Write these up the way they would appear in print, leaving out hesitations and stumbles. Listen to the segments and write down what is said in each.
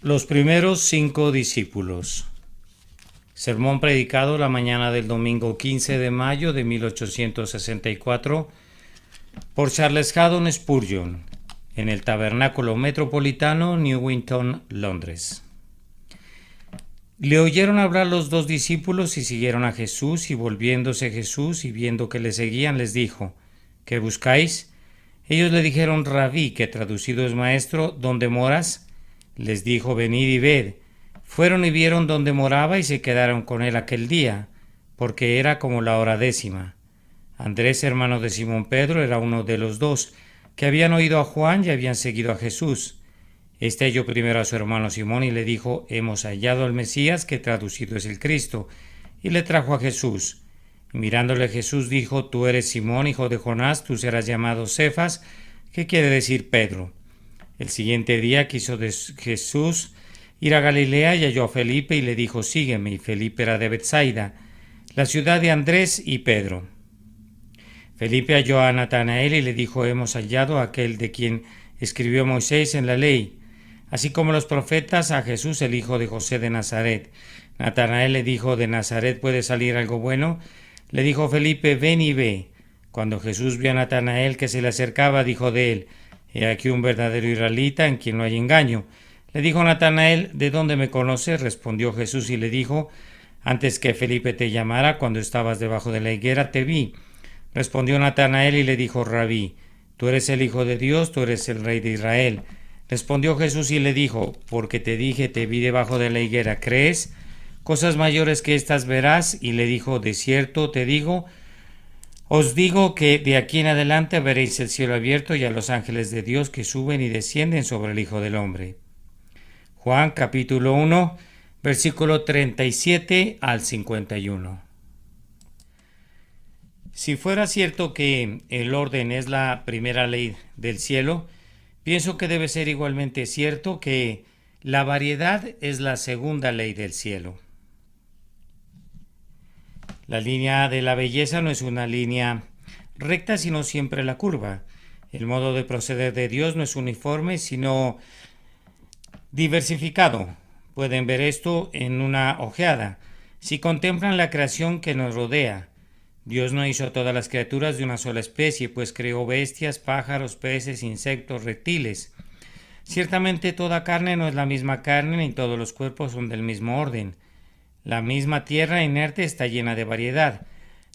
Los primeros 5 discípulos. Sermón predicado la mañana del domingo 15 de mayo de 1864 por Charles Haddon Spurgeon en el Tabernáculo Metropolitano, Newington, Londres. Le oyeron hablar los 2 discípulos y siguieron a Jesús, y volviéndose Jesús y viendo que le seguían, les dijo: ¿Qué buscáis? Ellos le dijeron: Rabí, que traducido es maestro, ¿dónde moras? Les dijo: venid y ved. Fueron y vieron dónde moraba y se quedaron con él aquel día, porque era como la hora 10. Andrés, hermano de Simón Pedro, era uno de los 2, que habían oído a Juan y habían seguido a Jesús. Este halló primero a su hermano Simón y le dijo: hemos hallado al Mesías, que traducido es el Cristo, y le trajo a Jesús. Y mirándole Jesús dijo: tú eres Simón, hijo de Jonás, tú serás llamado Cefas, que quiere decir Pedro. El siguiente día quiso Jesús ir a Galilea y halló a Felipe y le dijo: sígueme. Y Felipe era de Betsaida, la ciudad de Andrés y Pedro. Felipe halló a Natanael y le dijo: hemos hallado a aquel de quien escribió Moisés en la ley, así como los profetas, a Jesús, el hijo de José de Nazaret. Natanael le dijo: ¿de Nazaret puede salir algo bueno? Le dijo Felipe: ven y ve. Cuando Jesús vio a Natanael que se le acercaba, dijo de él: he aquí un verdadero israelita en quien no hay engaño. Le dijo Natanael: ¿de dónde me conoces? Respondió Jesús y le dijo: antes que Felipe te llamara, cuando estabas debajo de la higuera, te vi. Respondió Natanael y le dijo: Rabí, tú eres el Hijo de Dios, tú eres el Rey de Israel. Respondió Jesús y le dijo: porque te dije, te vi debajo de la higuera, ¿crees? Cosas mayores que estas verás. Y le dijo: de cierto te digo, os digo que de aquí en adelante veréis el cielo abierto y a los ángeles de Dios que suben y descienden sobre el Hijo del Hombre. Juan capítulo 1, versículo 37 al 51. Si fuera cierto que el orden es la primera ley del cielo, pienso que debe ser igualmente cierto que la variedad es la segunda ley del cielo. La línea de la belleza no es una línea recta, sino siempre la curva. El modo de proceder de Dios no es uniforme, sino diversificado. Pueden ver esto en una ojeada. Si contemplan la creación que nos rodea, Dios no hizo a todas las criaturas de una sola especie, pues creó bestias, pájaros, peces, insectos, reptiles. Ciertamente toda carne no es la misma carne, ni todos los cuerpos son del mismo orden. La misma tierra inerte está llena de variedad.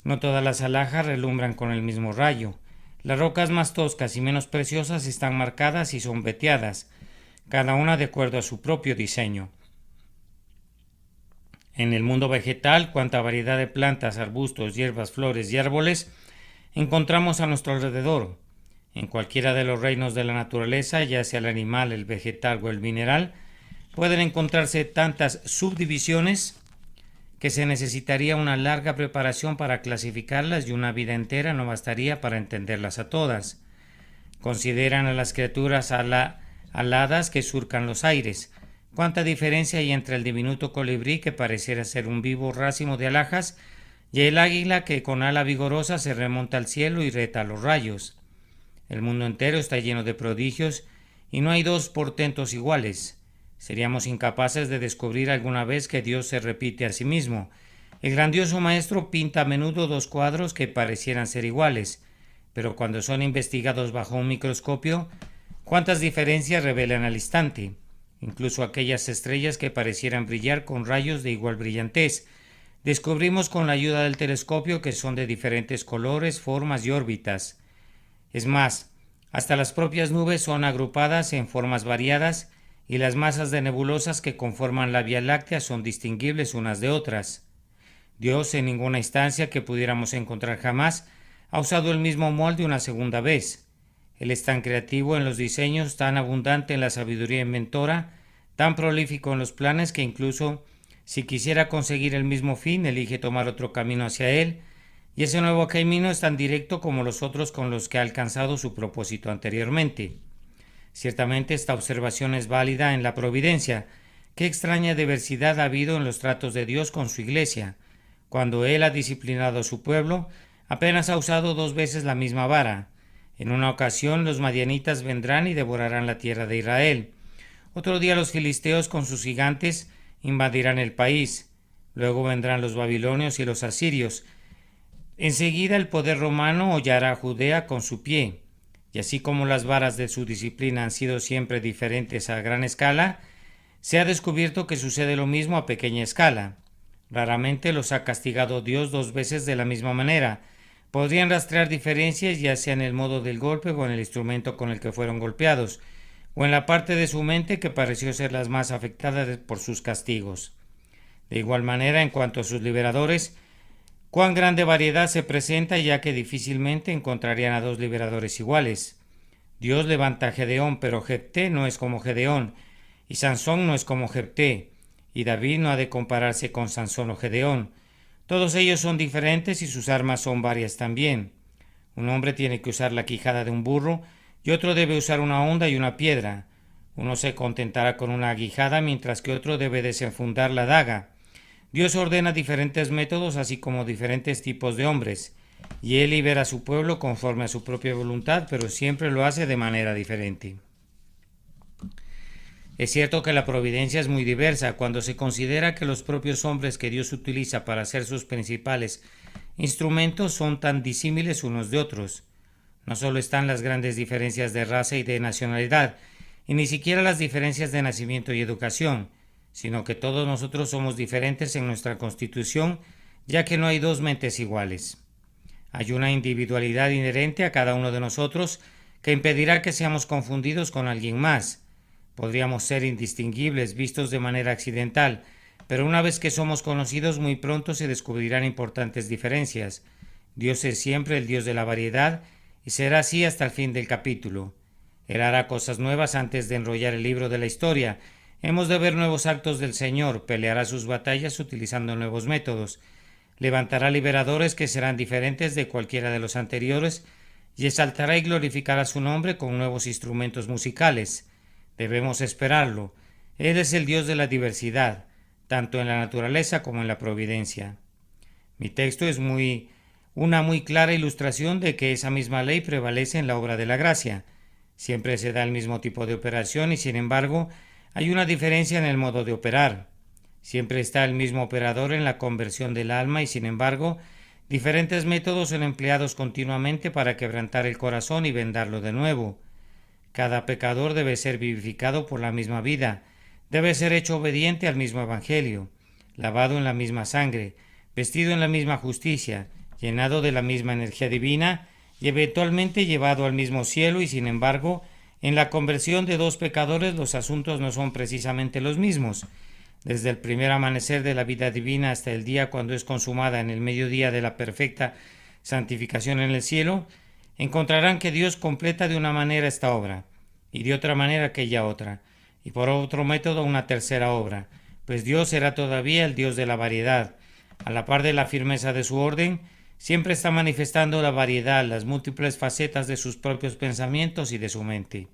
No todas las alhajas relumbran con el mismo rayo. Las rocas más toscas y menos preciosas están marcadas y son veteadas, cada una de acuerdo a su propio diseño. En el mundo vegetal, cuánta variedad de plantas, arbustos, hierbas, flores y árboles encontramos a nuestro alrededor. En cualquiera de los reinos de la naturaleza, ya sea el animal, el vegetal o el mineral, pueden encontrarse tantas subdivisiones que se necesitaría una larga preparación para clasificarlas y una vida entera no bastaría para entenderlas a todas. Consideran a las criaturas aladas que surcan los aires. Cuánta diferencia hay entre el diminuto colibrí, que pareciera ser un vivo racimo de alhajas, y el águila que con ala vigorosa se remonta al cielo y reta los rayos. El mundo entero está lleno de prodigios y no hay 2 portentos iguales. Seríamos incapaces de descubrir alguna vez que Dios se repite a sí mismo. El grandioso maestro pinta a menudo 2 cuadros que parecieran ser iguales, pero cuando son investigados bajo un microscopio, cuántas diferencias revelan al instante. Incluso aquellas estrellas que parecieran brillar con rayos de igual brillantez, descubrimos con la ayuda del telescopio que son de diferentes colores, formas y órbitas. Es más, hasta las propias nubes son agrupadas en formas variadas, y las masas de nebulosas que conforman la Vía Láctea son distinguibles unas de otras. Dios, en ninguna instancia que pudiéramos encontrar jamás, ha usado el mismo molde una segunda vez. Él es tan creativo en los diseños, tan abundante en la sabiduría inventora, tan prolífico en los planes, que incluso si quisiera conseguir el mismo fin, elige tomar otro camino hacia él, y ese nuevo camino es tan directo como los otros con los que ha alcanzado su propósito anteriormente. Ciertamente esta observación es válida en la providencia. Qué extraña diversidad ha habido en los tratos de Dios con su Iglesia. Cuando Él ha disciplinado a su pueblo, apenas ha usado 2 veces la misma vara. En una ocasión los madianitas vendrán y devorarán la tierra de Israel. Otro día los filisteos con sus gigantes invadirán el país. Luego vendrán los babilonios y los asirios. Enseguida el poder romano hollará a Judea con su pie. Y así como las varas de su disciplina han sido siempre diferentes a gran escala, se ha descubierto que sucede lo mismo a pequeña escala. Raramente los ha castigado Dios dos veces de la misma manera. Podrían rastrear diferencias ya sea en el modo del golpe o en el instrumento con el que fueron golpeados, o en la parte de su mente que pareció ser las más afectadas por sus castigos. De igual manera, en cuanto a sus liberadores, cuán grande variedad se presenta, ya que difícilmente encontrarían a dos liberadores iguales. Dios levanta a Gedeón, pero Jefté no es como Gedeón, y Sansón no es como Jefté, y David no ha de compararse con Sansón o Gedeón. Todos ellos son diferentes y sus armas son varias también. Un hombre tiene que usar la quijada de un burro y otro debe usar una honda y una piedra. Uno se contentará con una aguijada mientras que otro debe desenfundar la daga. Dios ordena diferentes métodos así como diferentes tipos de hombres, y Él libera a su pueblo conforme a su propia voluntad, pero siempre lo hace de manera diferente. Es cierto que la providencia es muy diversa cuando se considera que los propios hombres que Dios utiliza para ser sus principales instrumentos son tan disímiles unos de otros. No solo están las grandes diferencias de raza y de nacionalidad, y ni siquiera las diferencias de nacimiento y educación, sino que todos nosotros somos diferentes en nuestra constitución, ya que no hay dos mentes iguales. Hay una individualidad inherente a cada uno de nosotros que impedirá que seamos confundidos con alguien más. Podríamos ser indistinguibles, vistos de manera accidental, pero una vez que somos conocidos muy pronto se descubrirán importantes diferencias. Dios es siempre el Dios de la variedad y será así hasta el fin del capítulo. Él hará cosas nuevas antes de enrollar el libro de la historia. Hemos de ver nuevos actos del Señor, peleará sus batallas utilizando nuevos métodos, levantará liberadores que serán diferentes de cualquiera de los anteriores y exaltará y glorificará su nombre con nuevos instrumentos musicales. Debemos esperarlo. Él es el Dios de la diversidad, tanto en la naturaleza como en la providencia. Mi texto es una muy clara ilustración de que esa misma ley prevalece en la obra de la gracia. Siempre se da el mismo tipo de operación y sin embargo hay una diferencia en el modo de operar. Siempre está el mismo operador en la conversión del alma y sin embargo diferentes métodos son empleados continuamente para quebrantar el corazón y vendarlo de nuevo. Cada pecador debe ser vivificado por la misma vida, debe ser hecho obediente al mismo evangelio, lavado en la misma sangre, vestido en la misma justicia, llenado de la misma energía divina y eventualmente llevado al mismo cielo, y sin embargo, en la conversión de dos pecadores los asuntos no son precisamente los mismos. Desde el primer amanecer de la vida divina hasta el día cuando es consumada en el mediodía de la perfecta santificación en el cielo, encontrarán que Dios completa de una manera esta obra, y de otra manera aquella otra, y por otro método una tercera obra, pues Dios será todavía el Dios de la variedad. A la par de la firmeza de su orden, siempre está manifestando la variedad, las múltiples facetas de sus propios pensamientos y de su mente.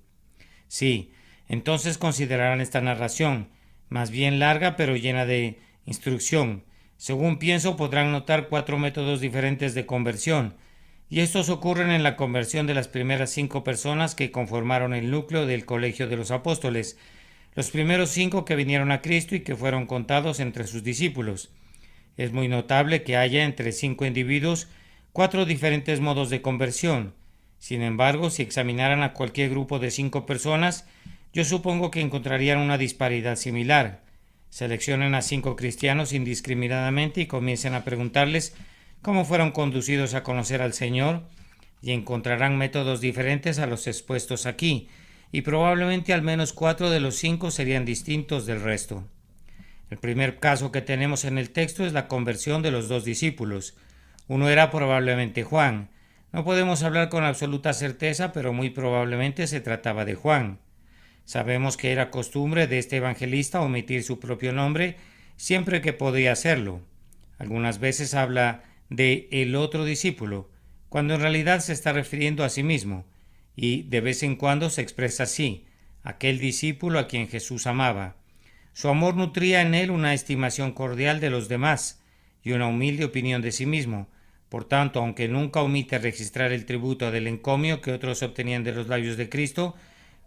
Sí, entonces considerarán esta narración, más bien larga pero llena de instrucción. Según pienso, podrán notar 4 métodos diferentes de conversión, y estos ocurren en la conversión de las primeras 5 personas que conformaron el núcleo del colegio de los apóstoles, los primeros 5 que vinieron a Cristo y que fueron contados entre sus discípulos. Es muy notable que haya entre 5 individuos 4 diferentes modos de conversión. Sin embargo, si examinaran a cualquier grupo de 5 personas, yo supongo que encontrarían una disparidad similar. Seleccionen a 5 cristianos indiscriminadamente y comiencen a preguntarles cómo fueron conducidos a conocer al Señor, y encontrarán métodos diferentes a los expuestos aquí, y probablemente al menos 4 de los 5 serían distintos del resto. El primer caso que tenemos en el texto es la conversión de los 2 discípulos. Uno era probablemente Juan. No podemos hablar con absoluta certeza, pero muy probablemente se trataba de Juan. Sabemos que era costumbre de este evangelista omitir su propio nombre siempre que podía hacerlo. Algunas veces habla de el otro discípulo, cuando en realidad se está refiriendo a sí mismo, y de vez en cuando se expresa así, aquel discípulo a quien Jesús amaba. Su amor nutría en él una estimación cordial de los demás y una humilde opinión de sí mismo. Por tanto, aunque nunca omite registrar el tributo del encomio que otros obtenían de los labios de Cristo,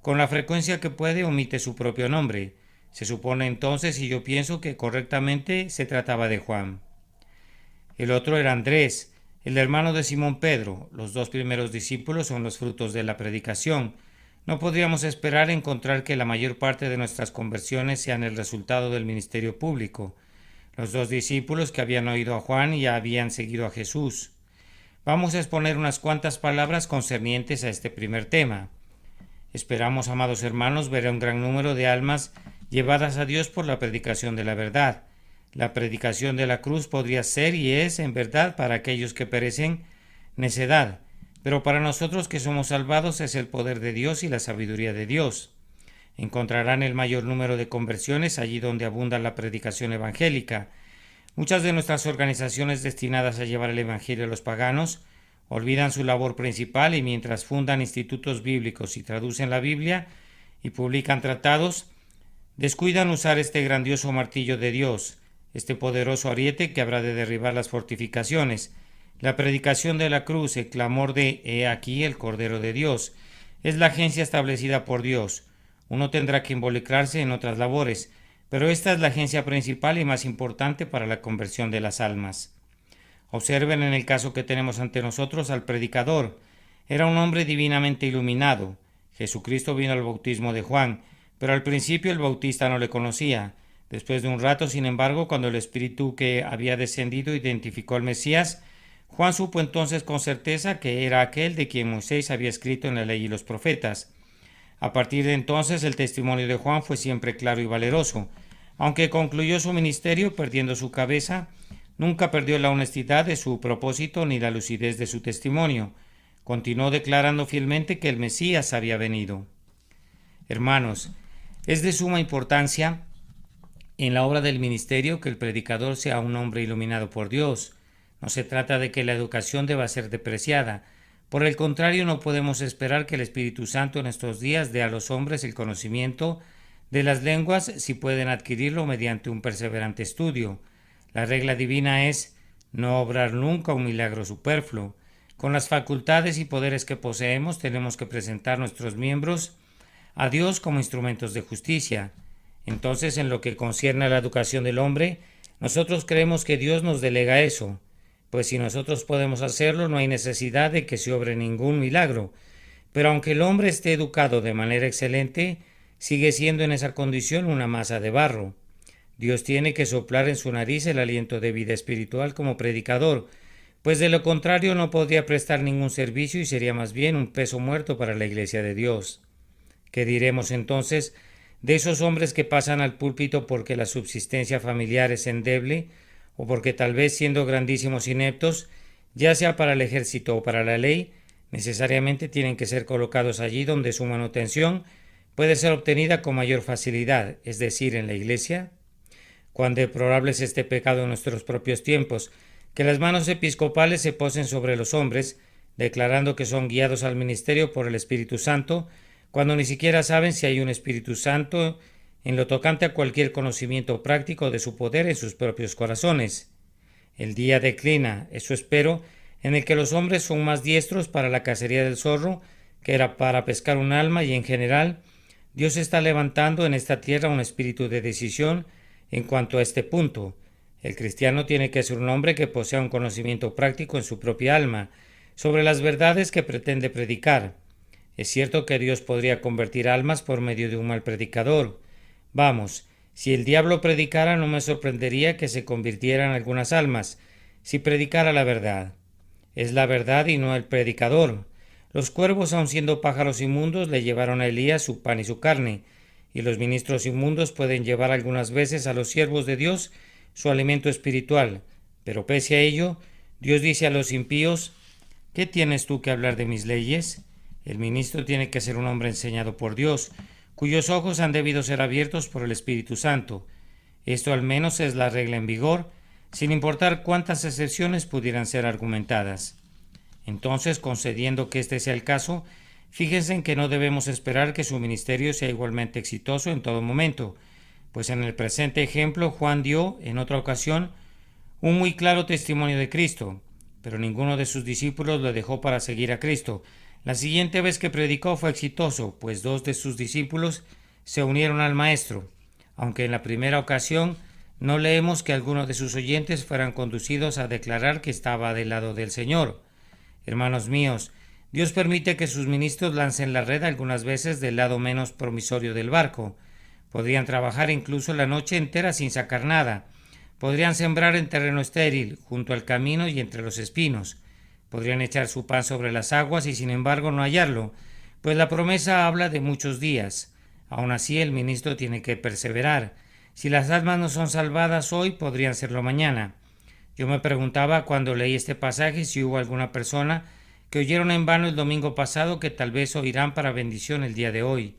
Con la frecuencia que puede omite su propio nombre. Se supone entonces, y yo pienso que correctamente, se trataba de Juan. El otro era Andrés, el hermano de Simón Pedro. Los dos primeros discípulos son los frutos de la predicación. No podríamos esperar encontrar que la mayor parte de nuestras conversiones sean el resultado del ministerio público. Los dos discípulos que habían oído a Juan ya habían seguido a Jesús. Vamos a exponer unas cuantas palabras concernientes a este primer tema. Esperamos, amados hermanos, ver a un gran número de almas llevadas a Dios por la predicación de la verdad. La predicación de la cruz podría ser y es, en verdad, para aquellos que perecen, necedad, pero para nosotros que somos salvados es el poder de Dios y la sabiduría de Dios. Encontrarán el mayor número de conversiones allí donde abunda la predicación evangélica. Muchas de nuestras organizaciones destinadas a llevar el evangelio a los paganos olvidan su labor principal y mientras fundan institutos bíblicos y traducen la Biblia y publican tratados, descuidan usar este grandioso martillo de Dios, este poderoso ariete que habrá de derribar las fortificaciones. La predicación de la cruz, el clamor de «He aquí el Cordero de Dios», es la agencia establecida por Dios. Uno tendrá que involucrarse en otras labores, pero esta es la agencia principal y más importante para la conversión de las almas. Observen en el caso que tenemos ante nosotros al predicador. Era un hombre divinamente iluminado. Jesucristo vino al bautismo de Juan, pero al principio el bautista no le conocía. Después de un rato, sin embargo, cuando el Espíritu que había descendido identificó al Mesías, Juan supo entonces con certeza que era aquel de quien Moisés había escrito en la ley y los profetas. A partir de entonces el testimonio de Juan fue siempre claro y valeroso. Aunque concluyó su ministerio perdiendo su cabeza, nunca perdió la honestidad de su propósito ni la lucidez de su testimonio. Continuó declarando fielmente que el Mesías había venido. Hermanos, es de suma importancia en la obra del ministerio que el predicador sea un hombre iluminado por Dios. No se trata de que la educación deba ser depreciada. Por el contrario, no podemos esperar que el Espíritu Santo en estos días dé a los hombres el conocimiento de las lenguas si pueden adquirirlo mediante un perseverante estudio. La regla divina es no obrar nunca un milagro superfluo. Con las facultades y poderes que poseemos tenemos que presentar nuestros miembros a Dios como instrumentos de justicia. Entonces, en lo que concierne a la educación del hombre, nosotros creemos que Dios nos delega eso, pues si nosotros podemos hacerlo no hay necesidad de que se obre ningún milagro. Pero aunque el hombre esté educado de manera excelente, sigue siendo en esa condición una masa de barro. Dios tiene que soplar en su nariz el aliento de vida espiritual como predicador, pues de lo contrario no podría prestar ningún servicio y sería más bien un peso muerto para la Iglesia de Dios. ¿Qué diremos entonces de esos hombres que pasan al púlpito porque la subsistencia familiar es endeble o porque tal vez siendo grandísimos ineptos, ya sea para el ejército o para la ley, necesariamente tienen que ser colocados allí donde su manutención puede ser obtenida con mayor facilidad, es decir, en la Iglesia? Cuán deplorable es este pecado en nuestros propios tiempos, que las manos episcopales se posen sobre los hombres, declarando que son guiados al ministerio por el Espíritu Santo, cuando ni siquiera saben si hay un Espíritu Santo en lo tocante a cualquier conocimiento práctico de su poder en sus propios corazones. El día declina, eso espero, en el que los hombres son más diestros para la cacería del zorro que era para pescar un alma y en general Dios está levantando en esta tierra un espíritu de decisión en cuanto a este punto. El cristiano tiene que ser un hombre que posea un conocimiento práctico en su propia alma sobre las verdades que pretende predicar. Es cierto que Dios podría convertir almas por medio de un mal predicador. Vamos, si el diablo predicara no me sorprendería que se convirtieran algunas almas, si predicara la verdad. Es la verdad y no el predicador. Los cuervos, aun siendo pájaros inmundos, le llevaron a Elías su pan y su carne, y los ministros inmundos pueden llevar algunas veces a los siervos de Dios su alimento espiritual, pero pese a ello, Dios dice a los impíos: ¿qué tienes tú que hablar de mis leyes? El ministro tiene que ser un hombre enseñado por Dios, cuyos ojos han debido ser abiertos por el Espíritu Santo. Esto al menos es la regla en vigor, sin importar cuántas excepciones pudieran ser argumentadas. Entonces, concediendo que este sea el caso, fíjense en que no debemos esperar que su ministerio sea igualmente exitoso en todo momento, pues en el presente ejemplo Juan dio, en otra ocasión, un muy claro testimonio de Cristo, pero ninguno de sus discípulos lo dejó para seguir a Cristo. La siguiente vez que predicó fue exitoso, pues 2 de sus discípulos se unieron al Maestro, aunque en la primera ocasión no leemos que algunos de sus oyentes fueran conducidos a declarar que estaba del lado del Señor. Hermanos míos, Dios permite que sus ministros lancen la red algunas veces del lado menos promisorio del barco. Podrían trabajar incluso la noche entera sin sacar nada. Podrían sembrar en terreno estéril, junto al camino y entre los espinos. Podrían echar su pan sobre las aguas y sin embargo no hallarlo, pues la promesa habla de muchos días. Aun así el ministro tiene que perseverar. Si las almas no son salvadas hoy, podrían serlo mañana. Yo me preguntaba cuando leí este pasaje si hubo alguna persona que oyeron en vano el domingo pasado que tal vez oirán para bendición el día de hoy.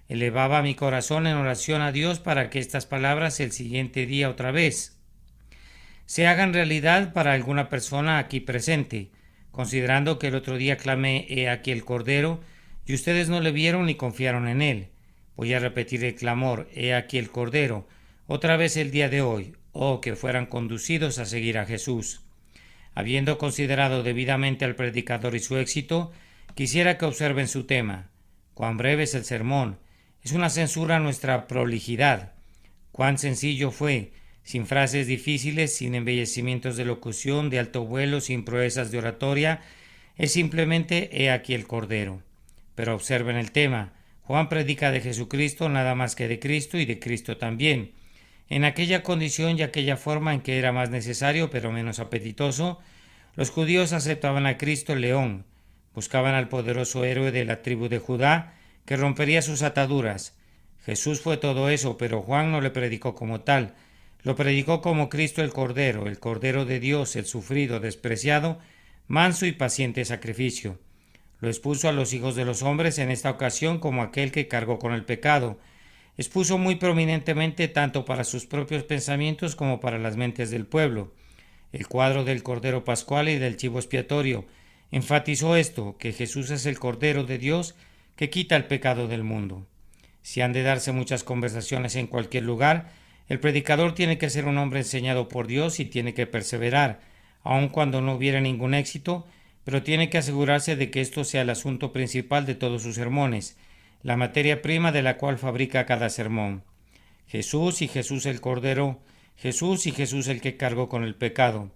Elevaba mi corazón en oración a Dios para que estas palabras el siguiente día otra vez se hagan realidad para alguna persona aquí presente, considerando que el otro día clamé he aquí el Cordero y ustedes no le vieron ni confiaron en él. Voy a repetir el clamor he aquí el Cordero otra vez el día de hoy, que fueran conducidos a seguir a Jesús. Habiendo considerado debidamente al predicador y su éxito, quisiera que observen su tema. Cuán breve es el sermón. Es una censura a nuestra prolijidad. Cuán sencillo fue, sin frases difíciles, sin embellecimientos de locución, de alto vuelo, sin proezas de oratoria. Es simplemente he aquí el Cordero. Pero observen el tema. Juan predica de Jesucristo nada más que de Cristo y de Cristo también. En aquella condición y aquella forma en que era más necesario pero menos apetitoso, los judíos aceptaban a Cristo el león, buscaban al poderoso héroe de la tribu de Judá que rompería sus ataduras. Jesús fue todo eso, pero Juan no le predicó como tal, lo predicó como Cristo el Cordero de Dios, el sufrido, despreciado, manso y paciente sacrificio. Lo expuso a los hijos de los hombres en esta ocasión como aquel que cargó con el pecado. Expuso muy prominentemente tanto para sus propios pensamientos como para las mentes del pueblo. El cuadro del Cordero Pascual y del chivo expiatorio enfatizó esto, que Jesús es el Cordero de Dios que quita el pecado del mundo. Si han de darse muchas conversaciones en cualquier lugar, el predicador tiene que ser un hombre enseñado por Dios y tiene que perseverar, aun cuando no hubiera ningún éxito, pero tiene que asegurarse de que esto sea el asunto principal de todos sus sermones, la materia prima de la cual fabrica cada sermón. Jesús y Jesús el Cordero, Jesús y Jesús el que cargó con el pecado.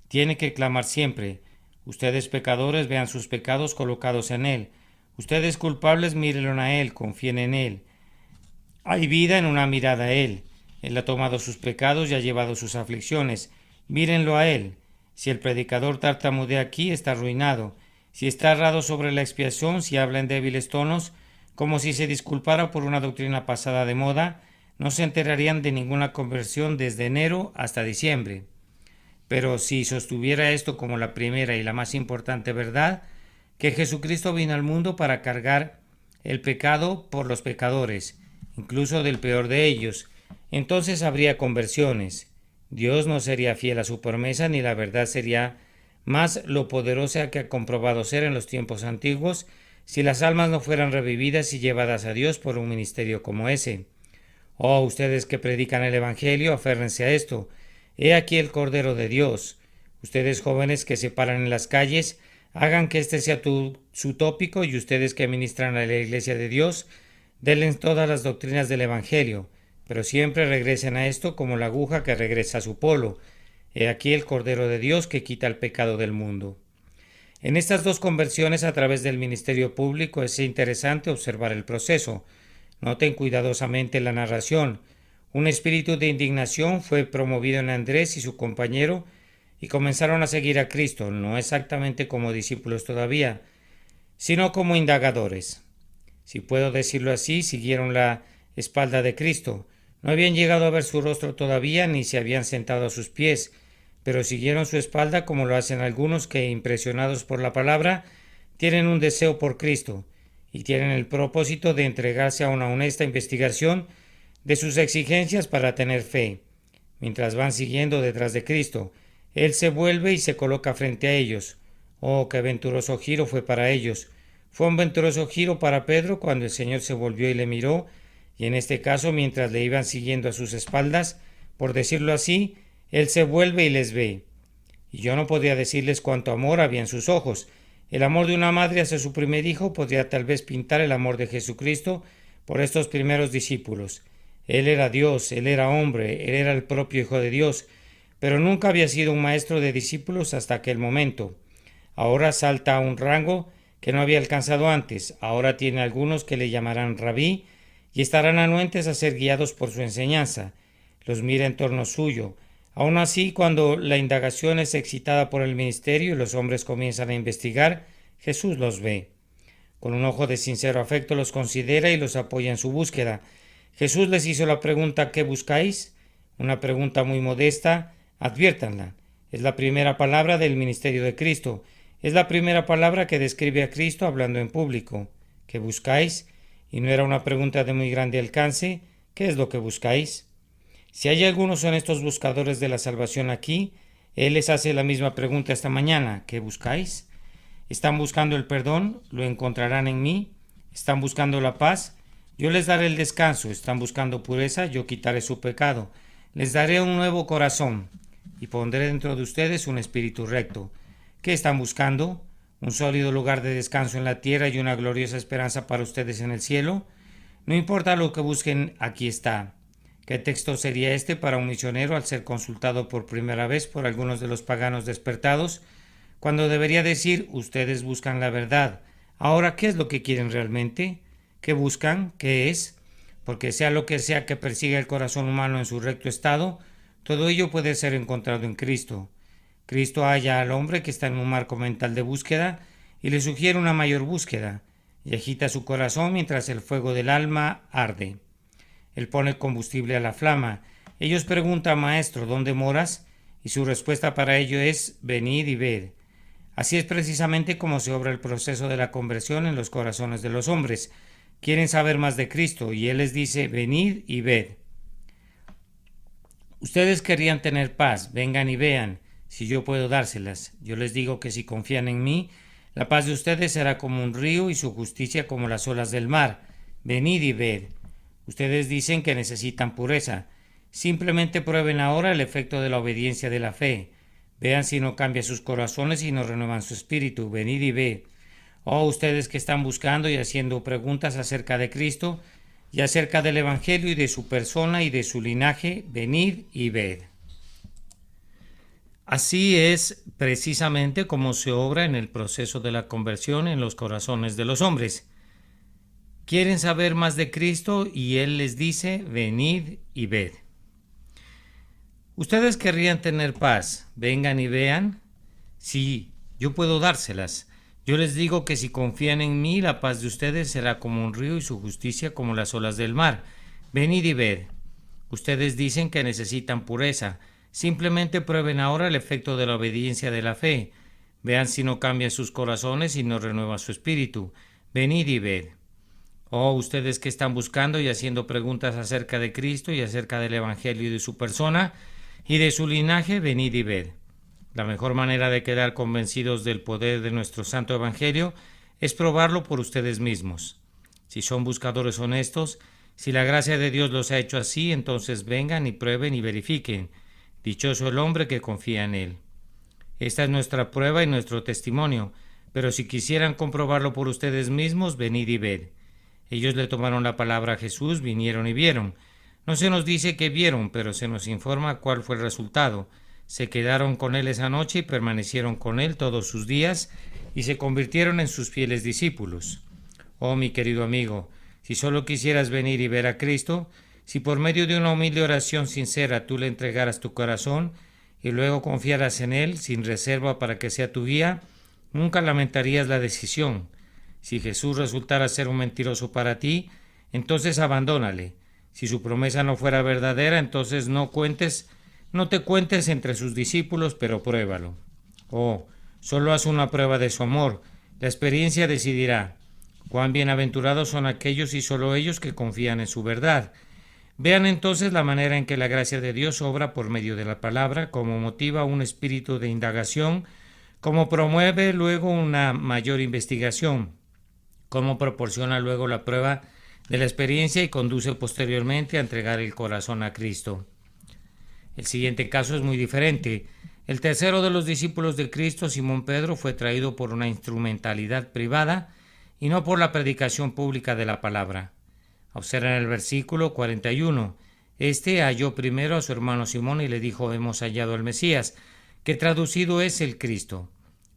Tiene que clamar siempre. Ustedes pecadores vean sus pecados colocados en Él. Ustedes culpables mírenlo a Él, confíen en Él. Hay vida en una mirada a Él. Él ha tomado sus pecados y ha llevado sus aflicciones. Mírenlo a Él. Si el predicador tartamudea aquí, está arruinado. Si está errado sobre la expiación, si habla en débiles tonos, como si se disculpara por una doctrina pasada de moda, no se enterarían de ninguna conversión desde enero hasta diciembre. Pero si sostuviera esto como la primera y la más importante verdad, que Jesucristo vino al mundo para cargar el pecado por los pecadores, incluso del peor de ellos, entonces habría conversiones. Dios no sería fiel a su promesa ni la verdad sería más lo poderosa que ha comprobado ser en los tiempos antiguos si las almas no fueran revividas y llevadas a Dios por un ministerio como ese. Ustedes que predican el Evangelio, aférrense a esto. He aquí el Cordero de Dios. Ustedes jóvenes que se paran en las calles, hagan que este sea su tópico y ustedes que ministran a la Iglesia de Dios, denles todas las doctrinas del Evangelio, pero siempre regresen a esto como la aguja que regresa a su polo. He aquí el Cordero de Dios que quita el pecado del mundo. En estas dos conversiones a través del ministerio público es interesante observar el proceso. Noten cuidadosamente la narración. Un espíritu de indignación fue promovido en Andrés y su compañero y comenzaron a seguir a Cristo, no exactamente como discípulos todavía, sino como indagadores. Si puedo decirlo así, siguieron la espalda de Cristo. No habían llegado a ver su rostro todavía ni se habían sentado a sus pies, pero siguieron su espalda como lo hacen algunos que, impresionados por la palabra, tienen un deseo por Cristo y tienen el propósito de entregarse a una honesta investigación de sus exigencias para tener fe. Mientras van siguiendo detrás de Cristo, Él se vuelve y se coloca frente a ellos. Qué venturoso giro fue para ellos. Fue un venturoso giro para Pedro cuando el Señor se volvió y le miró, y en este caso, mientras le iban siguiendo a sus espaldas, por decirlo así, Él se vuelve y les ve. Y yo no podía decirles cuánto amor había en sus ojos. El amor de una madre hacia su primer hijo podría tal vez pintar el amor de Jesucristo por estos primeros discípulos. Él era Dios, él era hombre, él era el propio Hijo de Dios, pero nunca había sido un maestro de discípulos hasta aquel momento. Ahora salta a un rango que no había alcanzado antes. Ahora tiene algunos que le llamarán rabí y estarán anuentes a ser guiados por su enseñanza. Los mira en torno suyo. Aún así, cuando la indagación es excitada por el ministerio y los hombres comienzan a investigar, Jesús los ve. Con un ojo de sincero afecto los considera y los apoya en su búsqueda. Jesús les hizo la pregunta ¿qué buscáis? Una pregunta muy modesta, adviértanla. Es la primera palabra del ministerio de Cristo. Es la primera palabra que describe a Cristo hablando en público. ¿Qué buscáis? Y no era una pregunta de muy grande alcance. ¿Qué es lo que buscáis? Si hay algunos honestos buscadores de la salvación aquí, Él les hace la misma pregunta esta mañana. ¿Qué buscáis? ¿Están buscando el perdón? ¿Lo encontrarán en mí? ¿Están buscando la paz? Yo les daré el descanso. ¿Están buscando pureza? Yo quitaré su pecado. Les daré un nuevo corazón y pondré dentro de ustedes un espíritu recto. ¿Qué están buscando? ¿Un sólido lugar de descanso en la tierra y una gloriosa esperanza para ustedes en el cielo? No importa lo que busquen, aquí está. ¿Qué texto sería este para un misionero al ser consultado por primera vez por algunos de los paganos despertados? Cuando debería decir, ustedes buscan la verdad. Ahora, ¿qué es lo que quieren realmente? ¿Qué buscan? ¿Qué es? Porque sea lo que sea que persiga el corazón humano en su recto estado, todo ello puede ser encontrado en Cristo. Cristo halla al hombre que está en un marco mental de búsqueda y le sugiere una mayor búsqueda, y agita su corazón mientras el fuego del alma arde. Él pone combustible a la flama. Ellos preguntan, Maestro, ¿dónde moras? Y su respuesta para ello es, venid y ved. Así es precisamente como se obra el proceso de la conversión en los corazones de los hombres. Quieren saber más de Cristo y Él les dice, venid y ved. Ustedes querrían tener paz, vengan y vean, si yo puedo dárselas. Yo les digo que si confían en mí, la paz de ustedes será como un río y su justicia como las olas del mar. Venid y ved. Ustedes dicen que necesitan pureza. Simplemente prueben ahora el efecto de la obediencia de la fe. Vean si no cambia sus corazones y no renuevan su espíritu. Venid y ved. Oh, ustedes que están buscando y haciendo preguntas acerca de Cristo y acerca del Evangelio y de su persona y de su linaje, venid y ved. Así es precisamente como se obra en el proceso de la conversión en los corazones de los hombres. Quieren saber más de Cristo y Él les dice, venid y ved. ¿Ustedes querrían tener paz? Vengan y vean. Sí, yo puedo dárselas. Yo les digo que si confían en mí, la paz de ustedes será como un río y su justicia como las olas del mar. Venid y ved. Ustedes dicen que necesitan pureza. Simplemente prueben ahora el efecto de la obediencia de la fe. Vean si no cambia sus corazones y no renueva su espíritu. Venid y ved. Oh, ustedes que están buscando y haciendo preguntas acerca de Cristo y acerca del Evangelio y de su persona y de su linaje, venid y ved. La mejor manera de quedar convencidos del poder de nuestro santo Evangelio es probarlo por ustedes mismos. Si son buscadores honestos, si la gracia de Dios los ha hecho así, entonces vengan y prueben y verifiquen. Dichoso el hombre que confía en Él. Esta es nuestra prueba y nuestro testimonio, pero si quisieran comprobarlo por ustedes mismos, venid y ved. Ellos le tomaron la palabra a Jesús, vinieron y vieron. No se nos dice que vieron, pero se nos informa cuál fue el resultado. Se quedaron con Él esa noche y permanecieron con Él todos sus días y se convirtieron en sus fieles discípulos. Oh, mi querido amigo, si solo quisieras venir y ver a Cristo, si por medio de una humilde oración sincera tú le entregaras tu corazón y luego confiaras en Él sin reserva para que sea tu guía, nunca lamentarías la decisión. Si Jesús resultara ser un mentiroso para ti, entonces abandónale. Si su promesa no fuera verdadera, entonces no te cuentes entre sus discípulos, pero pruébalo. Oh, solo haz una prueba de su amor. La experiencia decidirá. Cuán bienaventurados son aquellos y solo ellos que confían en su verdad. Vean entonces la manera en que la gracia de Dios obra por medio de la palabra, cómo motiva un espíritu de indagación, cómo promueve luego una mayor investigación, cómo proporciona luego la prueba de la experiencia y conduce posteriormente a entregar el corazón a Cristo. El siguiente caso es muy diferente. El tercero de los discípulos de Cristo, Simón Pedro, fue traído por una instrumentalidad privada y no por la predicación pública de la palabra. Observen el versículo 41. Este halló primero a su hermano Simón y le dijo: hemos hallado al Mesías, que traducido es el Cristo.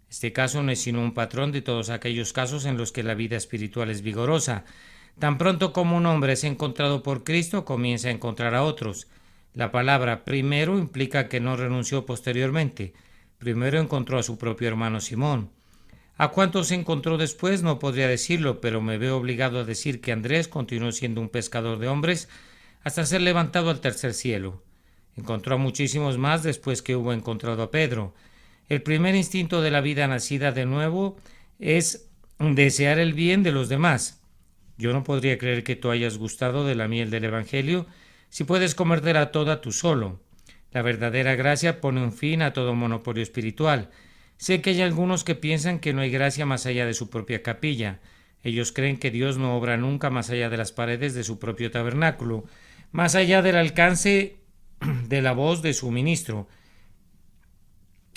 Este caso no es sino un patrón de todos aquellos casos en los que la vida espiritual es vigorosa. Tan pronto como un hombre es encontrado por Cristo, comienza a encontrar a otros. La palabra primero implica que no renunció posteriormente. Primero encontró a su propio hermano Simón. ¿A cuántos se encontró después? No podría decirlo, pero me veo obligado a decir que Andrés continuó siendo un pescador de hombres hasta ser levantado al tercer cielo. Encontró a muchísimos más después que hubo encontrado a Pedro. El primer instinto de la vida nacida de nuevo es desear el bien de los demás. Yo no podría creer que tú hayas gustado de la miel del Evangelio si puedes comértela toda tú solo. La verdadera gracia pone un fin a todo monopolio espiritual. Sé que hay algunos que piensan que no hay gracia más allá de su propia capilla. Ellos creen que Dios no obra nunca más allá de las paredes de su propio tabernáculo, más allá del alcance de la voz de su ministro,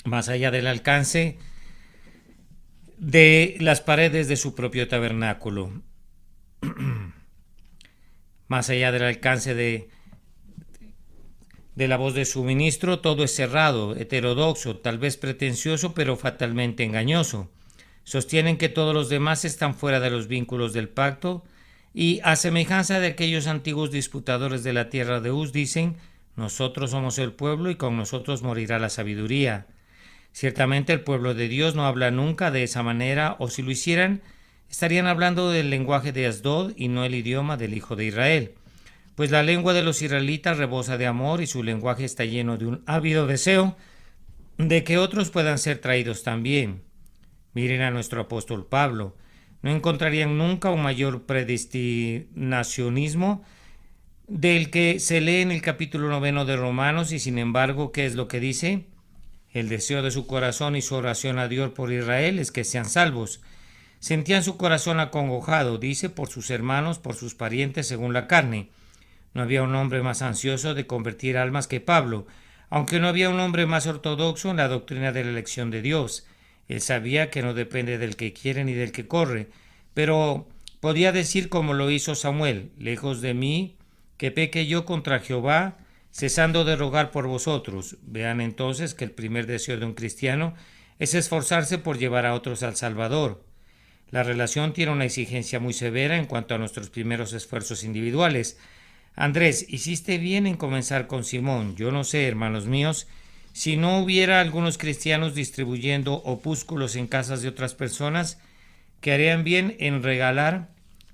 más allá del alcance de las paredes de su propio tabernáculo, más allá del alcance de la voz de su ministro. Todo es cerrado, heterodoxo, tal vez pretencioso, pero fatalmente engañoso. Sostienen que todos los demás están fuera de los vínculos del pacto y, a semejanza de aquellos antiguos disputadores de la tierra de Uz, dicen: nosotros somos el pueblo y con nosotros morirá la sabiduría. Ciertamente el pueblo de Dios no habla nunca de esa manera, o si lo hicieran, estarían hablando del lenguaje de Asdod y no el idioma del hijo de Israel. Pues la lengua de los israelitas rebosa de amor y su lenguaje está lleno de un ávido deseo de que otros puedan ser traídos también. Miren a nuestro apóstol Pablo. No encontrarían nunca un mayor predestinacionismo del que se lee en el capítulo 9 de Romanos, y sin embargo, ¿qué es lo que dice? El deseo de su corazón y su oración a Dios por Israel es que sean salvos. Sentían su corazón acongojado, dice, por sus hermanos, por sus parientes según la carne. No había un hombre más ansioso de convertir almas que Pablo, aunque no había un hombre más ortodoxo en la doctrina de la elección de Dios. Él sabía que no depende del que quiere ni del que corre, pero podía decir como lo hizo Samuel: lejos de mí que peque yo contra Jehová, cesando de rogar por vosotros. Vean entonces que el primer deseo de un cristiano es esforzarse por llevar a otros al Salvador. La relación tiene una exigencia muy severa en cuanto a nuestros primeros esfuerzos individuales. Andrés, hiciste bien en comenzar con Simón. Yo no sé, hermanos míos, si no hubiera algunos cristianos distribuyendo opúsculos en casas de otras personas, que harían bien en regalar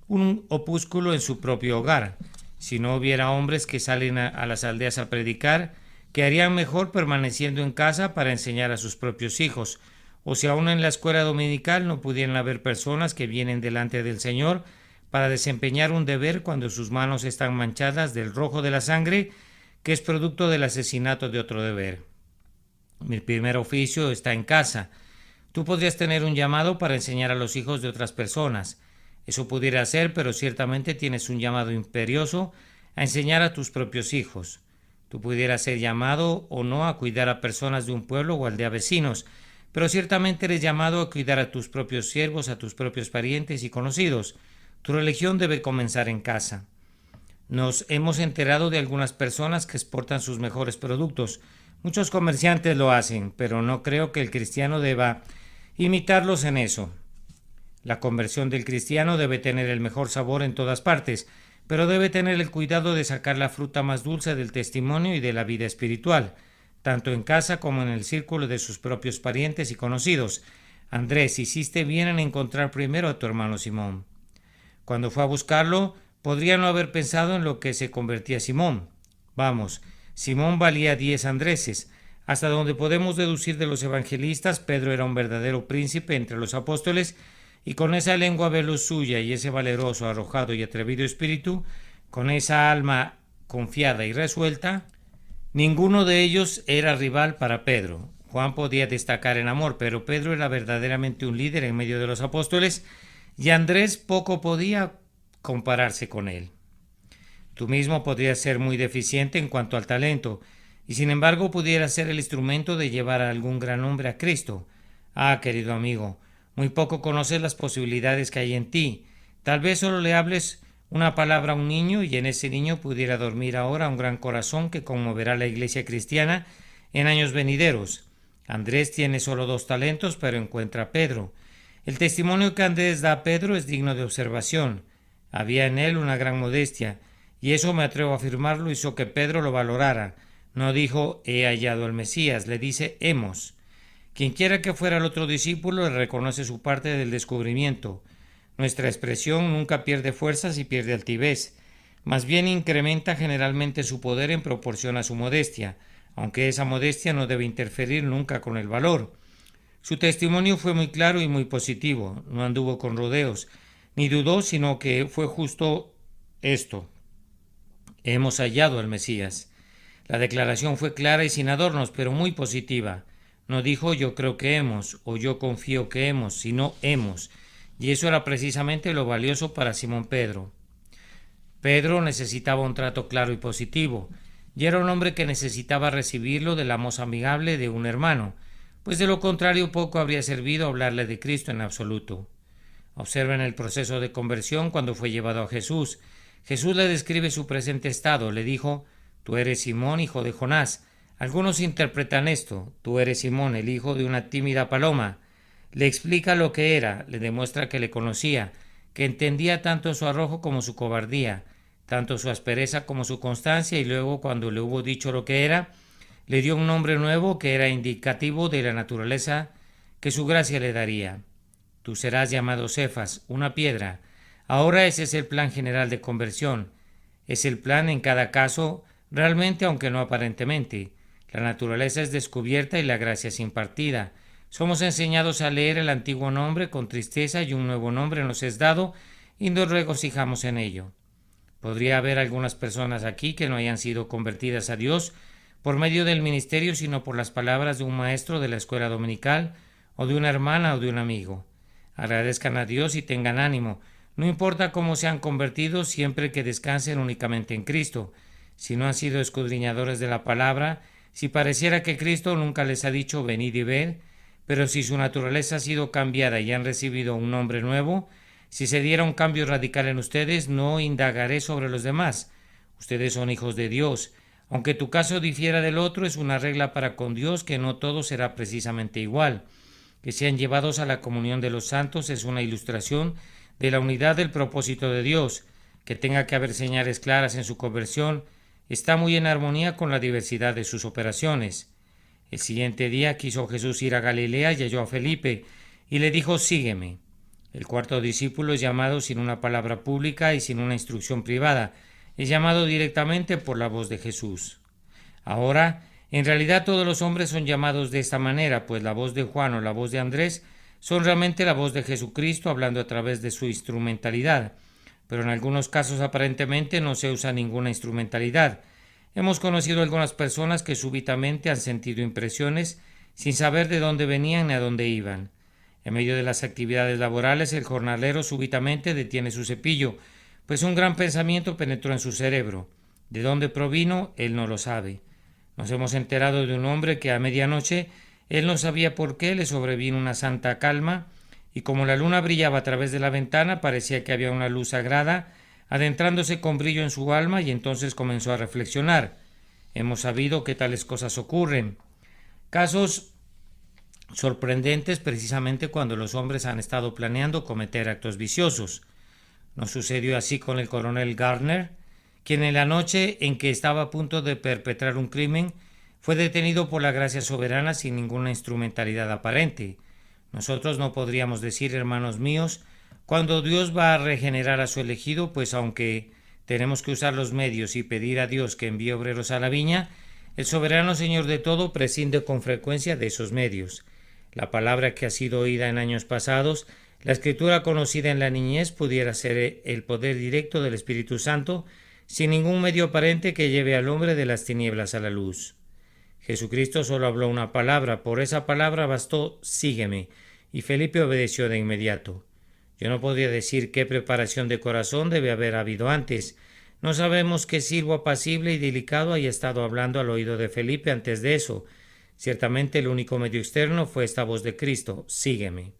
un opúsculo en su propio hogar. Si no hubiera hombres que salen a las aldeas a predicar, que harían mejor permaneciendo en casa para enseñar a sus propios hijos. O si aún en la escuela dominical no pudieran haber personas que vienen delante del Señor para desempeñar un deber cuando sus manos están manchadas del rojo de la sangre, que es producto del asesinato de otro deber. Mi primer oficio está en casa. Tú podrías tener un llamado para enseñar a los hijos de otras personas. Eso pudiera ser, pero ciertamente tienes un llamado imperioso a enseñar a tus propios hijos. Tú pudieras ser llamado o no a cuidar a personas de un pueblo o aldea vecinos, pero ciertamente eres llamado a cuidar a tus propios siervos, a tus propios parientes y conocidos. Tu religión debe comenzar en casa. Nos hemos enterado de algunas personas que exportan sus mejores productos. Muchos comerciantes lo hacen, pero no creo que el cristiano deba imitarlos en eso. La conversión del cristiano debe tener el mejor sabor en todas partes, pero debe tener el cuidado de sacar la fruta más dulce del testimonio y de la vida espiritual, tanto en casa como en el círculo de sus propios parientes y conocidos. Andrés, hiciste bien en encontrar primero a tu hermano Simón. Cuando fue a buscarlo, podría no haber pensado en lo que se convertía Simón. Vamos, Simón valía 10 Andreses. Hasta donde podemos deducir de los evangelistas, Pedro era un verdadero príncipe entre los apóstoles, y con esa lengua veloz suya y ese valeroso, arrojado y atrevido espíritu, con esa alma confiada y resuelta, ninguno de ellos era rival para Pedro. Juan podía destacar en amor, pero Pedro era verdaderamente un líder en medio de los apóstoles, y Andrés poco podía compararse con él. Tú mismo podrías ser muy deficiente en cuanto al talento, y sin embargo pudiera ser el instrumento de llevar a algún gran hombre a Cristo. Ah, querido amigo, muy poco conoces las posibilidades que hay en ti. Tal vez solo le hables una palabra a un niño y en ese niño pudiera dormir ahora un gran corazón que conmoverá a la iglesia cristiana en años venideros. Andrés tiene solo 2 talentos, pero encuentra a Pedro. El testimonio que Andrés da a Pedro es digno de observación. Había en él una gran modestia, y eso, me atrevo a afirmarlo, hizo que Pedro lo valorara. No dijo he hallado al Mesías, le dice hemos. Quienquiera que fuera el otro discípulo le reconoce su parte del descubrimiento. Nuestra expresión nunca pierde fuerzas y pierde altivez. Más bien incrementa generalmente su poder en proporción a su modestia, aunque esa modestia no debe interferir nunca con el valor. Su testimonio fue muy claro y muy positivo, no anduvo con rodeos, ni dudó, sino que fue justo esto: hemos hallado al Mesías. La declaración fue clara y sin adornos, pero muy positiva. No dijo yo creo que hemos o yo confío que hemos, sino hemos. Y eso era precisamente lo valioso para Simón Pedro. Pedro necesitaba un trato claro y positivo, y era un hombre que necesitaba recibirlo de la voz amigable de un hermano, pues de lo contrario poco habría servido hablarle de Cristo en absoluto. Observen el proceso de conversión cuando fue llevado a Jesús. Jesús le describe su presente estado, le dijo: tú eres Simón, hijo de Jonás. Algunos interpretan esto: tú eres Simón, el hijo de una tímida paloma. Le explica lo que era, le demuestra que le conocía, que entendía tanto su arrojo como su cobardía, tanto su aspereza como su constancia, y luego, cuando le hubo dicho lo que era, le dio un nombre nuevo que era indicativo de la naturaleza que su gracia le daría. Tú serás llamado Cefas, una piedra. Ahora ese es el plan general de conversión. Es el plan en cada caso, realmente, aunque no aparentemente. La naturaleza es descubierta y la gracia es impartida. Somos enseñados a leer el antiguo nombre con tristeza y un nuevo nombre nos es dado y nos regocijamos en ello. Podría haber algunas personas aquí que no hayan sido convertidas a Dios por medio del ministerio, sino por las palabras de un maestro de la escuela dominical, o de una hermana o de un amigo. Agradezcan a Dios y tengan ánimo. No importa cómo se han convertido, siempre que descansen únicamente en Cristo. Si no han sido escudriñadores de la palabra, si pareciera que Cristo nunca les ha dicho venid y ved, pero si su naturaleza ha sido cambiada y han recibido un nombre nuevo, si se diera un cambio radical en ustedes, no indagaré sobre los demás. Ustedes son hijos de Dios. Aunque tu caso difiera del otro, es una regla para con Dios que no todo será precisamente igual. Que sean llevados a la comunión de los santos es una ilustración de la unidad del propósito de Dios. Que tenga que haber señales claras en su conversión está muy en armonía con la diversidad de sus operaciones. El siguiente día quiso Jesús ir a Galilea y halló a Felipe, y le dijo: sígueme. El cuarto discípulo es llamado sin una palabra pública y sin una instrucción privada, es llamado directamente por la voz de Jesús. Ahora, en realidad todos los hombres son llamados de esta manera, pues la voz de Juan o la voz de Andrés son realmente la voz de Jesucristo hablando a través de su instrumentalidad, pero en algunos casos aparentemente no se usa ninguna instrumentalidad. Hemos conocido algunas personas que súbitamente han sentido impresiones sin saber de dónde venían ni a dónde iban. En medio de las actividades laborales, el jornalero súbitamente detiene su cepillo, pues un gran pensamiento penetró en su cerebro. ¿De dónde provino? Él no lo sabe. Nos hemos enterado de un hombre que a medianoche él no sabía por qué le sobrevino una santa calma, y como la luna brillaba a través de la ventana, parecía que había una luz sagrada adentrándose con brillo en su alma, y entonces comenzó a reflexionar. Hemos sabido que tales cosas ocurren. Casos sorprendentes precisamente cuando los hombres han estado planeando cometer actos viciosos. ¿No sucedió así con el coronel Gardner, quien en la noche en que estaba a punto de perpetrar un crimen fue detenido por la gracia soberana sin ninguna instrumentalidad aparente? Nosotros no podríamos decir, hermanos míos, cuando Dios va a regenerar a su elegido, pues aunque tenemos que usar los medios y pedir a Dios que envíe obreros a la viña, el soberano Señor de todo prescinde con frecuencia de esos medios. La palabra que ha sido oída en años pasados, la escritura conocida en la niñez, pudiera ser el poder directo del Espíritu Santo, sin ningún medio aparente que lleve al hombre de las tinieblas a la luz. Jesucristo solo habló una palabra, por esa palabra bastó: sígueme, y Felipe obedeció de inmediato. Yo no podría decir qué preparación de corazón debe haber habido antes. No sabemos qué siervo apacible y delicado haya estado hablando al oído de Felipe antes de eso. Ciertamente el único medio externo fue esta voz de Cristo: sígueme.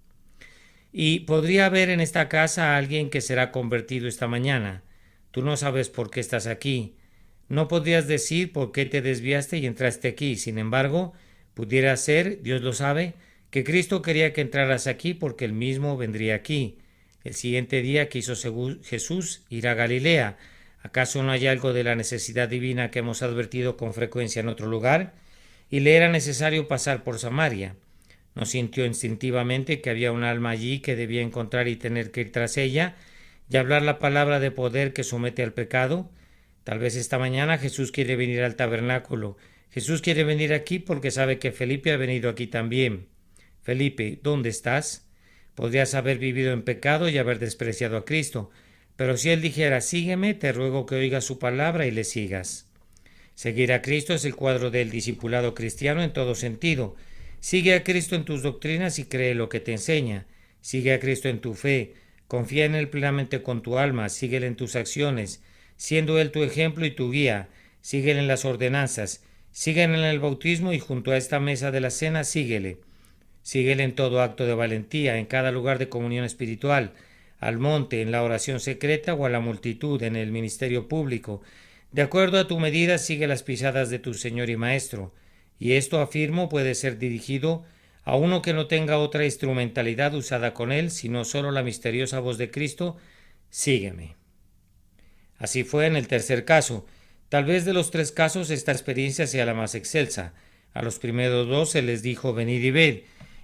Y podría haber en esta casa a alguien que será convertido esta mañana. Tú no sabes por qué estás aquí. No podrías decir por qué te desviaste y entraste aquí. Sin embargo, pudiera ser, Dios lo sabe, que Cristo quería que entraras aquí porque él mismo vendría aquí. El siguiente día quiso Jesús ir a Galilea. ¿Acaso no hay algo de la necesidad divina que hemos advertido con frecuencia en otro lugar? Y le era necesario pasar por Samaria. ¿No sintió instintivamente que había un alma allí que debía encontrar y tener que ir tras ella y hablar la palabra de poder que somete al pecado? Tal vez esta mañana Jesús quiere venir al tabernáculo. Jesús quiere venir aquí porque sabe que Felipe ha venido aquí también. Felipe, ¿dónde estás? Podrías haber vivido en pecado y haber despreciado a Cristo, pero si él dijera sígueme, te ruego que oigas su palabra y le sigas. Seguir a Cristo es el cuadro del discipulado cristiano en todo sentido. Sigue a Cristo en tus doctrinas y cree lo que te enseña. Sigue a Cristo en tu fe. Confía en Él plenamente con tu alma. Síguele en tus acciones, siendo Él tu ejemplo y tu guía. Síguele en las ordenanzas. Síguele en el bautismo y junto a esta mesa de la cena síguele. Síguele en todo acto de valentía, en cada lugar de comunión espiritual, al monte, en la oración secreta o a la multitud, en el ministerio público. De acuerdo a tu medida, sigue las pisadas de tu Señor y Maestro. Y esto, afirmo, puede ser dirigido a uno que no tenga otra instrumentalidad usada con él, sino solo la misteriosa voz de Cristo: sígueme. Así fue en el tercer caso. Tal vez de los tres casos esta experiencia sea la más excelsa. A los primeros dos se les dijo venid y ved,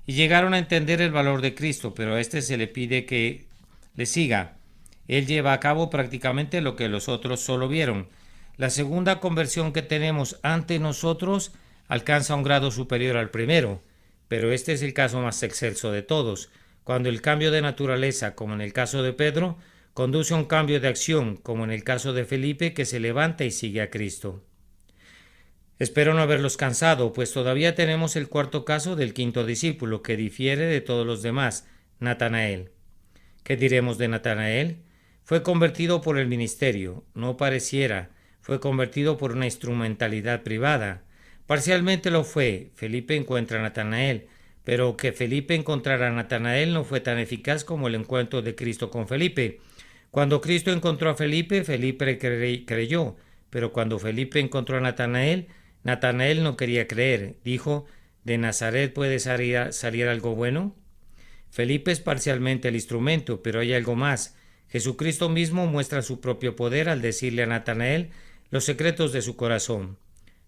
y llegaron a entender el valor de Cristo, pero a este se le pide que le siga. Él lleva a cabo prácticamente lo que los otros solo vieron. La segunda conversión que tenemos ante nosotros alcanza un grado superior al primero, pero este es el caso más excelso de todos, cuando el cambio de naturaleza, como en el caso de Pedro, conduce a un cambio de acción, como en el caso de Felipe, que se levanta y sigue a Cristo. Espero no haberlos cansado, pues todavía tenemos el cuarto caso del quinto discípulo, que difiere de todos los demás, Natanael. ¿Qué diremos de Natanael? Fue convertido por el ministerio, no pareciera, fue convertido por una instrumentalidad privada. Parcialmente lo fue. Felipe encuentra a Natanael, pero que Felipe encontrara a Natanael no fue tan eficaz como el encuentro de Cristo con Felipe. Cuando Cristo encontró a Felipe, Felipe creyó, pero cuando Felipe encontró a Natanael, Natanael no quería creer. Dijo: ¿de Nazaret puede salir algo bueno? Felipe es parcialmente el instrumento, pero hay algo más. Jesucristo mismo muestra su propio poder al decirle a Natanael los secretos de su corazón.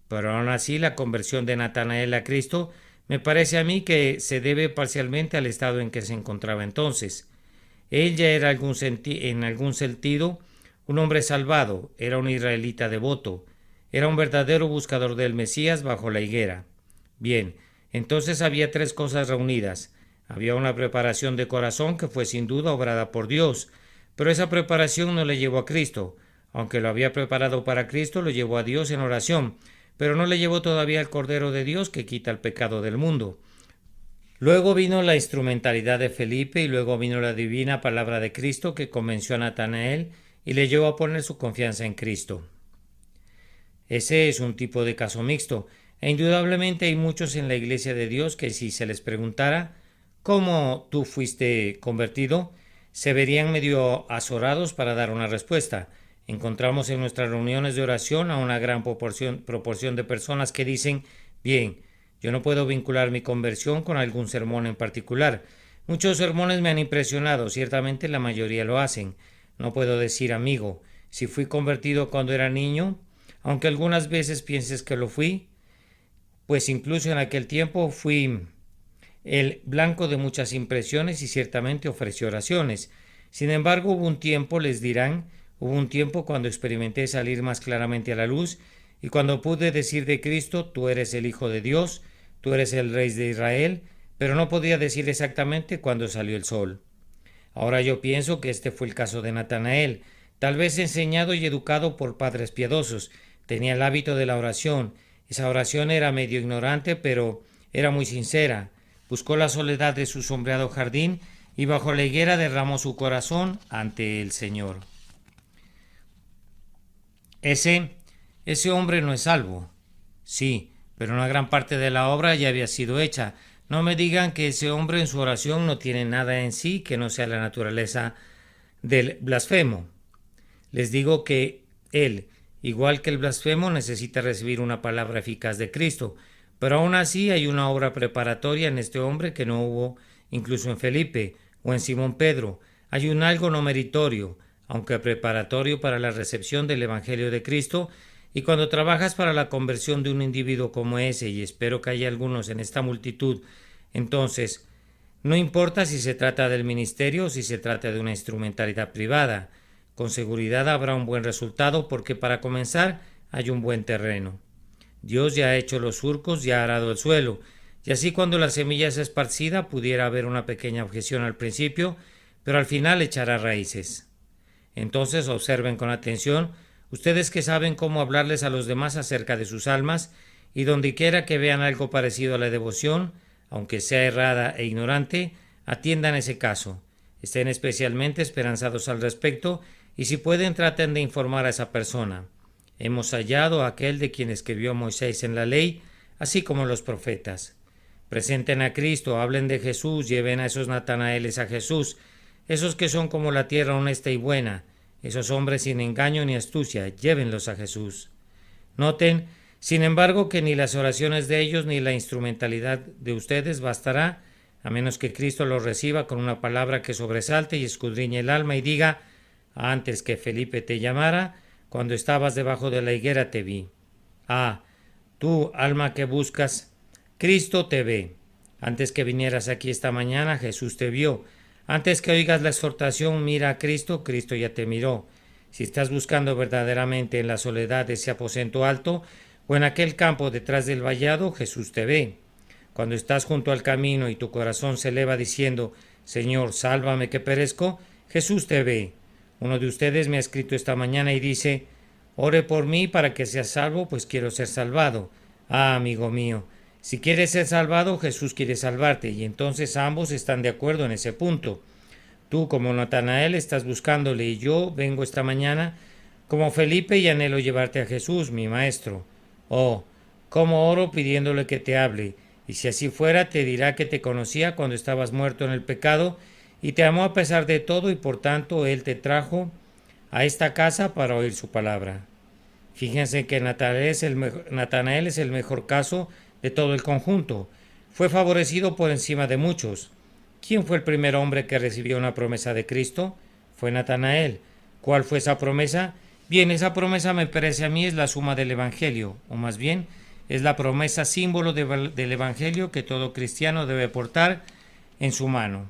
Pero aún así, la conversión de Natanael a Cristo me parece a mí que se debe parcialmente al estado en que se encontraba entonces. Él ya era en algún sentido un hombre salvado, era un israelita devoto, era un verdadero buscador del Mesías bajo la higuera. Bien, entonces había tres cosas reunidas. Había una preparación de corazón que fue sin duda obrada por Dios, pero esa preparación no le llevó a Cristo. Aunque lo había preparado para Cristo, lo llevó a Dios en oración, pero no le llevó todavía al Cordero de Dios que quita el pecado del mundo. Luego vino la instrumentalidad de Felipe y luego vino la divina palabra de Cristo que convenció a Natanael y le llevó a poner su confianza en Cristo. Ese es un tipo de caso mixto, e indudablemente hay muchos en la Iglesia de Dios que si se les preguntara ¿cómo tú fuiste convertido?, se verían medio azorados para dar una respuesta. Encontramos en nuestras reuniones de oración a una gran proporción de personas que dicen: bien, yo no puedo vincular mi conversión con algún sermón en particular. Muchos sermones me han impresionado, ciertamente la mayoría lo hacen. No puedo decir, amigo, si fui convertido cuando era niño, aunque algunas veces pienses que lo fui, pues incluso en aquel tiempo fui el blanco de muchas impresiones y ciertamente ofreció oraciones. Sin embargo, hubo un tiempo cuando experimenté salir más claramente a la luz y cuando pude decir de Cristo: tú eres el Hijo de Dios, tú eres el Rey de Israel, pero no podía decir exactamente cuándo salió el sol. Ahora yo pienso que este fue el caso de Natanael, tal vez enseñado y educado por padres piadosos. Tenía el hábito de la oración. Esa oración era medio ignorante, pero era muy sincera. Buscó la soledad de su sombreado jardín y bajo la higuera derramó su corazón ante el Señor. Ese hombre no es salvo. Sí, pero una gran parte de la obra ya había sido hecha. No me digan que ese hombre en su oración no tiene nada en sí que no sea la naturaleza del blasfemo. Les digo que él, igual que el blasfemo, necesita recibir una palabra eficaz de Cristo, pero aún así hay una obra preparatoria en este hombre que no hubo incluso en Felipe o en Simón Pedro. Hay un algo no meritorio, aunque preparatorio para la recepción del Evangelio de Cristo, y cuando trabajas para la conversión de un individuo como ese, y espero que haya algunos en esta multitud, entonces, no importa si se trata del ministerio o si se trata de una instrumentalidad privada, con seguridad habrá un buen resultado porque para comenzar hay un buen terreno. Dios ya ha hecho los surcos, ya ha arado el suelo, y así cuando la semilla es esparcida pudiera haber una pequeña objeción al principio, pero al final echará raíces. Entonces observen con atención, ustedes que saben cómo hablarles a los demás acerca de sus almas, y donde quiera que vean algo parecido a la devoción, aunque sea errada e ignorante, atiendan ese caso. Estén especialmente esperanzados al respecto y si pueden traten de informar a esa persona. Hemos hallado a aquel de quien escribió Moisés en la ley, así como los profetas. Presenten a Cristo, hablen de Jesús, lleven a esos Natanaeles a Jesús, esos que son como la tierra honesta y buena, esos hombres sin engaño ni astucia, llévenlos a Jesús. Noten, sin embargo, que ni las oraciones de ellos ni la instrumentalidad de ustedes bastará, a menos que Cristo los reciba con una palabra que sobresalte y escudriñe el alma y diga, antes que Felipe te llamara, cuando estabas debajo de la higuera te vi. Ah, tú, alma que buscas, Cristo te ve. Antes que vinieras aquí esta mañana, Jesús te vio. Antes que oigas la exhortación, mira a Cristo, Cristo ya te miró. Si estás buscando verdaderamente en la soledad ese aposento alto, o en aquel campo detrás del vallado, Jesús te ve. Cuando estás junto al camino y tu corazón se eleva diciendo, Señor, sálvame que perezco, Jesús te ve. Uno de ustedes me ha escrito esta mañana y dice, ore por mí para que sea salvo, pues quiero ser salvado. Ah, amigo mío, si quieres ser salvado, Jesús quiere salvarte, y entonces ambos están de acuerdo en ese punto. Tú, como Natanael, estás buscándole, y yo vengo esta mañana como Felipe y anhelo llevarte a Jesús, mi maestro. Oh, cómo oro pidiéndole que te hable, y si así fuera te dirá que te conocía cuando estabas muerto en el pecado, y te amó a pesar de todo, y por tanto él te trajo a esta casa para oír su palabra. Fíjense que Natanael es el mejor caso de todo el conjunto. Fue favorecido por encima de muchos. ¿Quién fue el primer hombre que recibió una promesa de Cristo? Fue Natanael. ¿Cuál fue esa promesa? Bien, esa promesa me parece a mí es la suma del Evangelio, o más bien es la promesa símbolo del Evangelio que todo cristiano debe portar en su mano.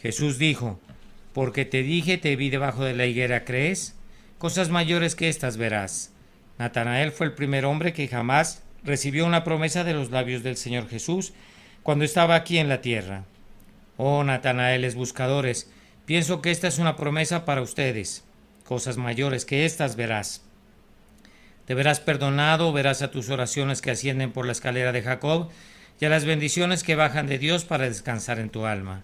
Jesús dijo, porque te dije, te vi debajo de la higuera, ¿crees? Cosas mayores que estas verás. Natanael fue el primer hombre que jamás recibió una promesa de los labios del Señor Jesús cuando estaba aquí en la tierra. Oh, Natanaeles buscadores, pienso que esta es una promesa para ustedes. Cosas mayores que estas verás. Te verás perdonado, verás a tus oraciones que ascienden por la escalera de Jacob y a las bendiciones que bajan de Dios para descansar en tu alma.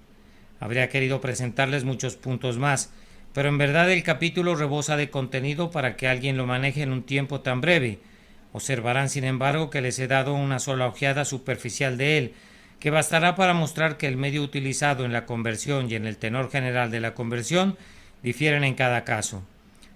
Habría querido presentarles muchos puntos más, pero en verdad el capítulo rebosa de contenido para que alguien lo maneje en un tiempo tan breve. Observarán, sin embargo, que les he dado una sola ojeada superficial de él, que bastará para mostrar que el medio utilizado en la conversión y en el tenor general de la conversión difieren en cada caso.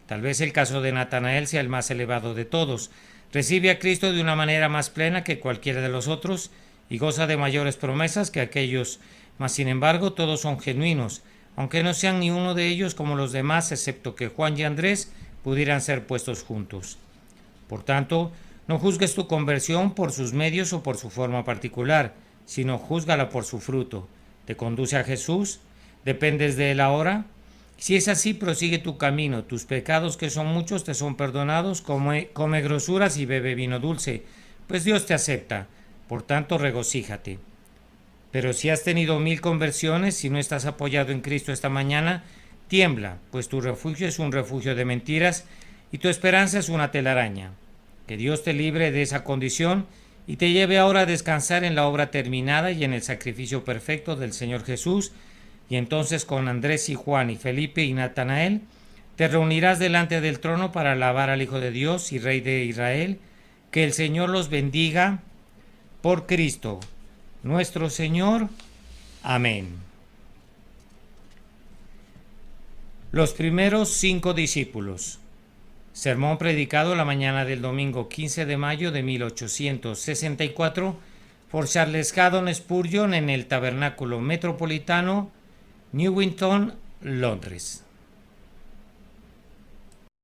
Tal vez el caso de Natanael sea el más elevado de todos. Recibe a Cristo de una manera más plena que cualquiera de los otros y goza de mayores promesas que aquellos, mas sin embargo todos son genuinos, aunque no sean ni uno de ellos como los demás, excepto que Juan y Andrés pudieran ser puestos juntos. Por tanto, no juzgues tu conversión por sus medios o por su forma particular, sino júzgala por su fruto. ¿Te conduce a Jesús? ¿Dependes de él ahora? Si es así, prosigue tu camino. Tus pecados, que son muchos, te son perdonados. Come grosuras y bebe vino dulce, pues Dios te acepta. Por tanto, regocíjate. Pero si has tenido 1000 conversiones, si no estás apoyado en Cristo esta mañana, tiembla, pues tu refugio es un refugio de mentiras y tu esperanza es una telaraña. Que Dios te libre de esa condición y te lleve ahora a descansar en la obra terminada y en el sacrificio perfecto del Señor Jesús, y entonces con Andrés y Juan y Felipe y Natanael Te reunirás delante del trono para alabar al Hijo de Dios y Rey de Israel. Que el Señor los bendiga por Cristo, nuestro Señor. Amén. Los primeros 5 discípulos. Sermón predicado la mañana del domingo 15 de mayo de 1864 por Charles Haddon Spurgeon en el Tabernáculo Metropolitano, Newington, Londres.